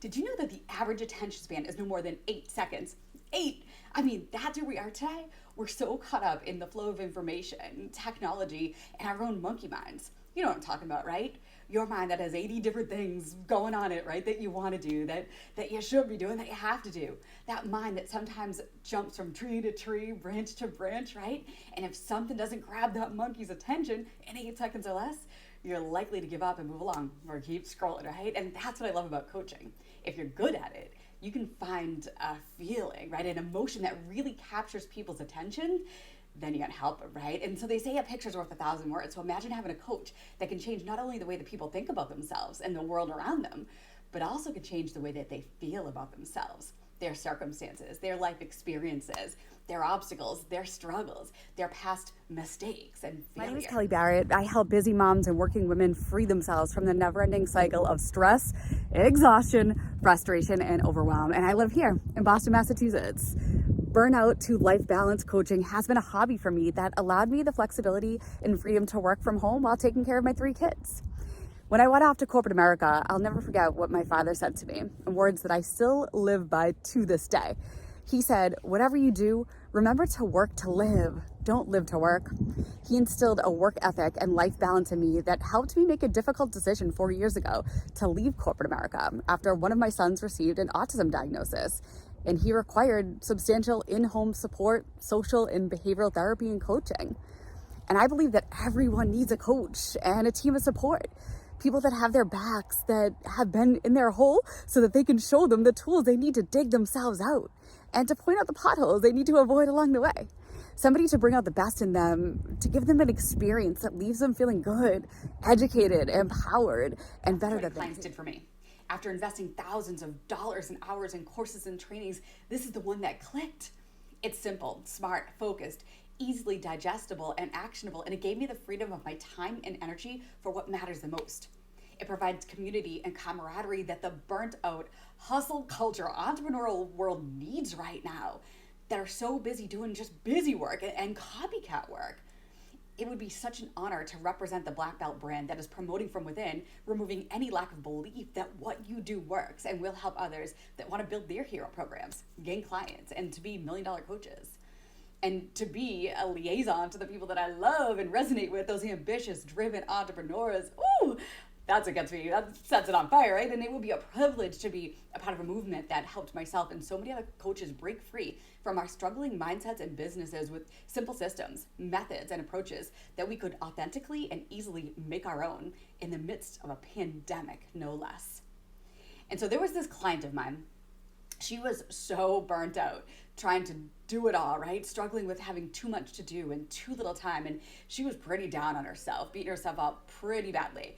Did you know that the average attention span is no more than 8 seconds? 8. I mean, that's where we are today. We're so caught up in the flow of information, technology, and our own monkey minds. You know what I'm talking about, right? Your mind that has 80 different things going on it, right? That you want to do, that you should be doing, that you have to do. That mind that sometimes jumps from tree to tree, branch to branch, right? And if something doesn't grab that monkey's attention in 8 seconds or less, you're likely to give up and move along or keep scrolling, right? And that's what I love about coaching. If you're good at it, you can find a feeling, right? An emotion that really captures people's attention, then you gotta help it, right? And so they say a picture's worth 1,000 words. So imagine having a coach that can change not only the way that people think about themselves and the world around them, but also can change the way that they feel about themselves, their circumstances, their life experiences, their obstacles, their struggles, their past mistakes and failure. My name is Kelly Barrett. I help busy moms and working women free themselves from the never-ending cycle of stress, exhaustion, frustration, and overwhelm. And I live here in Boston, Massachusetts. Burnout to life balance coaching has been a hobby for me that allowed me the flexibility and freedom to work from home while taking care of my 3 kids. When I went off to corporate America, I'll never forget what my father said to me, in words that I still live by to this day. He said, whatever you do, remember to work to live, don't live to work. He instilled a work ethic and life balance in me that helped me make a difficult decision 4 years ago to leave corporate America after one of my sons received an autism diagnosis. And he required substantial in-home support, social and behavioral therapy and coaching. And I believe that everyone needs a coach and a team of support. People that have their backs, that have been in their hole so that they can show them the tools they need to dig themselves out and to point out the potholes they need to avoid along the way. Somebody to bring out the best in them, to give them an experience that leaves them feeling good, educated, empowered, and better than clients did for me. After investing thousands of dollars and hours in courses and trainings, this is the one that clicked. It's simple, smart, focused, easily digestible and actionable, and it gave me the freedom of my time and energy for what matters the most. It provides community and camaraderie that the burnt out hustle culture entrepreneurial world needs right now, that are so busy doing just busy work and copycat work. It would be such an honor to represent the Black Belt brand that is promoting from within, removing any lack of belief that what you do works and will help others that want to build their hero programs, gain clients, and to be $1,000,000 coaches. And to be a liaison to the people that I love and resonate with, those ambitious, driven entrepreneurs. Ooh, that's what gets me, that sets it on fire, right? And it would be a privilege to be a part of a movement that helped myself and so many other coaches break free from our struggling mindsets and businesses with simple systems, methods, and approaches that we could authentically and easily make our own in the midst of a pandemic, no less. And so there was this client of mine. She was so burnt out, trying to do it all, right? Struggling with having too much to do and too little time. And she was pretty down on herself, beating herself up pretty badly.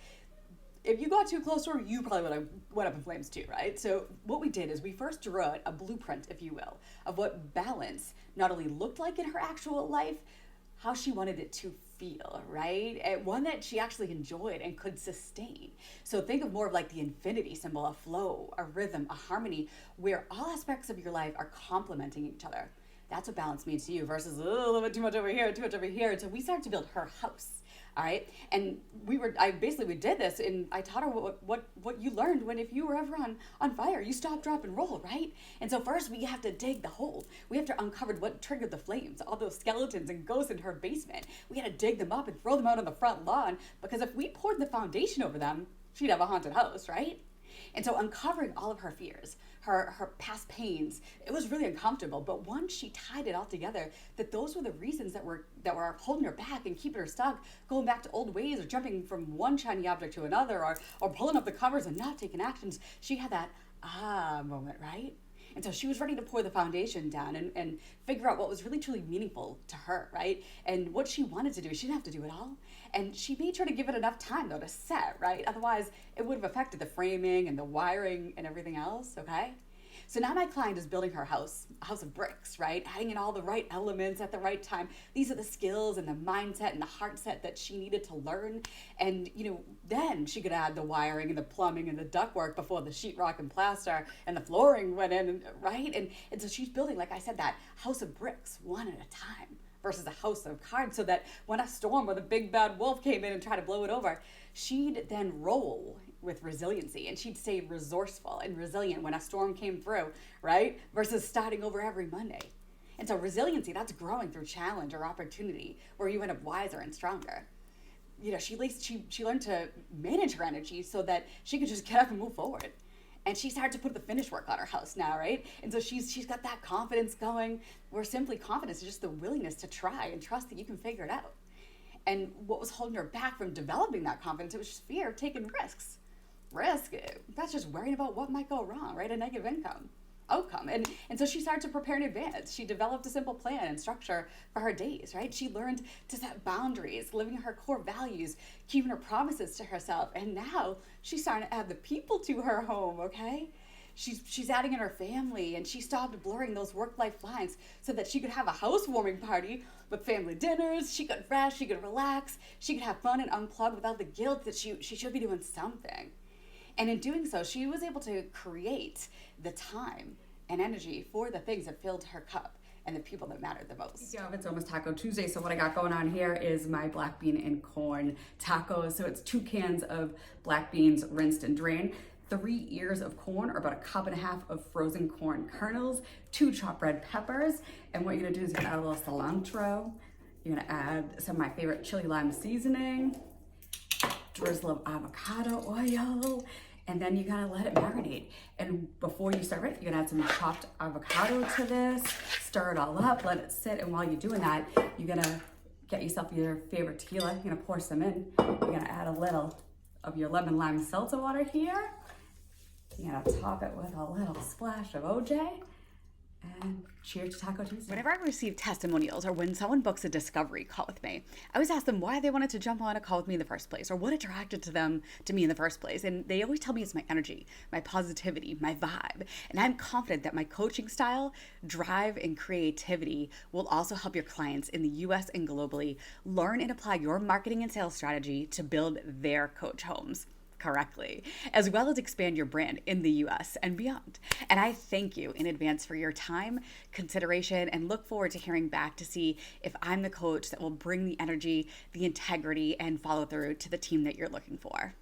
If you got too close to her, you probably would have went up in flames too, right? So what we did is we first drew out a blueprint, if you will, of what balance not only looked like in her actual life, how she wanted it to feel, right? And one that she actually enjoyed and could sustain. So think of more of like the infinity symbol, a flow, a rhythm, a harmony, where all aspects of your life are complementing each other. That's what balance means to you versus a little bit too much over here, too much over here. So we started to build her house. All right. And we did this, and I taught her what you learned when, if you were ever on fire, you stop, drop, and roll, right? And so first we have to dig the hole. We have to uncover what triggered the flames, all those skeletons and ghosts in her basement. We had to dig them up and throw them out on the front lawn, because if we poured the foundation over them, she'd have a haunted house, right? And so uncovering all of her fears, her past pains, it was really uncomfortable. But once she tied it all together, that those were the reasons that were holding her back and keeping her stuck, going back to old ways or jumping from one shiny object to another, or pulling up the covers and not taking actions. She had that moment, right? And so she was ready to pour the foundation down and figure out what was really truly meaningful to her, right? And what she wanted to do. She didn't have to do it all. And she made sure to give it enough time, though, to set, right? Otherwise, it would have affected the framing and the wiring and everything else, okay? So now my client is building her house, a house of bricks, right? Adding in all the right elements at the right time. These are the skills and the mindset and the heart set that she needed to learn. And, then she could add the wiring and the plumbing and the ductwork before the sheetrock and plaster and the flooring went in, right? And so she's building, like I said, that house of bricks one at a time versus a house of cards, so that when a storm or the big bad wolf came in and tried to blow it over, she'd then roll with resiliency, and she'd stay resourceful and resilient when a storm came through, right? Versus starting over every Monday. And so resiliency, that's growing through challenge or opportunity, where you end up wiser and stronger. You know, she learned to manage her energy so that she could just get up and move forward. And she started to put the finish work on her house now, right? And so she's got that confidence going, where simply confidence is just the willingness to try and trust that you can figure it out. And what was holding her back from developing that confidence, it was just fear of taking risks. Risk, that's just worrying about what might go wrong, right? A negative outcome. And so she started to prepare in advance. She developed a simple plan and structure for her days, right? She learned to set boundaries, living her core values, keeping her promises to herself. And now she's starting to add the people to her home, okay? She's adding in her family, and she stopped blurring those work-life lines so that she could have a housewarming party with family dinners. She could rest, she could relax, she could have fun and unplug without the guilt that she should be doing something. And in doing so, she was able to create the time and energy for the things that filled her cup and the people that mattered the most. Yeah, it's almost Taco Tuesday, so what I got going on here is my black bean and corn tacos. So it's 2 cans of black beans rinsed and drained, 3 ears of corn, or about 1.5 cups of frozen corn kernels, 2 chopped red peppers, and what you're gonna do is you're gonna add a little cilantro, you're gonna add some of my favorite chili lime seasoning, drizzle of avocado oil, and then you gotta let it marinate. And before you serve it, you're gonna add some chopped avocado to this, stir it all up, let it sit, and while you're doing that, you're gonna get yourself your favorite tequila, you're gonna pour some in, you're gonna add a little of your lemon lime seltzer water here, you're gonna top it with a little splash of OJ, and cheers to Taco Tuesday. Whenever I receive testimonials or when someone books a discovery call with me, I always ask them why they wanted to jump on a call with me in the first place, or what attracted to me in the first place. And they always tell me it's my energy, my positivity, my vibe. And I'm confident that my coaching style, drive, and creativity will also help your clients in the US and globally learn and apply your marketing and sales strategy to build their coach homes correctly, as well as expand your brand in the US and beyond. And I thank you in advance for your time, consideration, and look forward to hearing back to see if I'm the coach that will bring the energy, the integrity, and follow through to the team that you're looking for.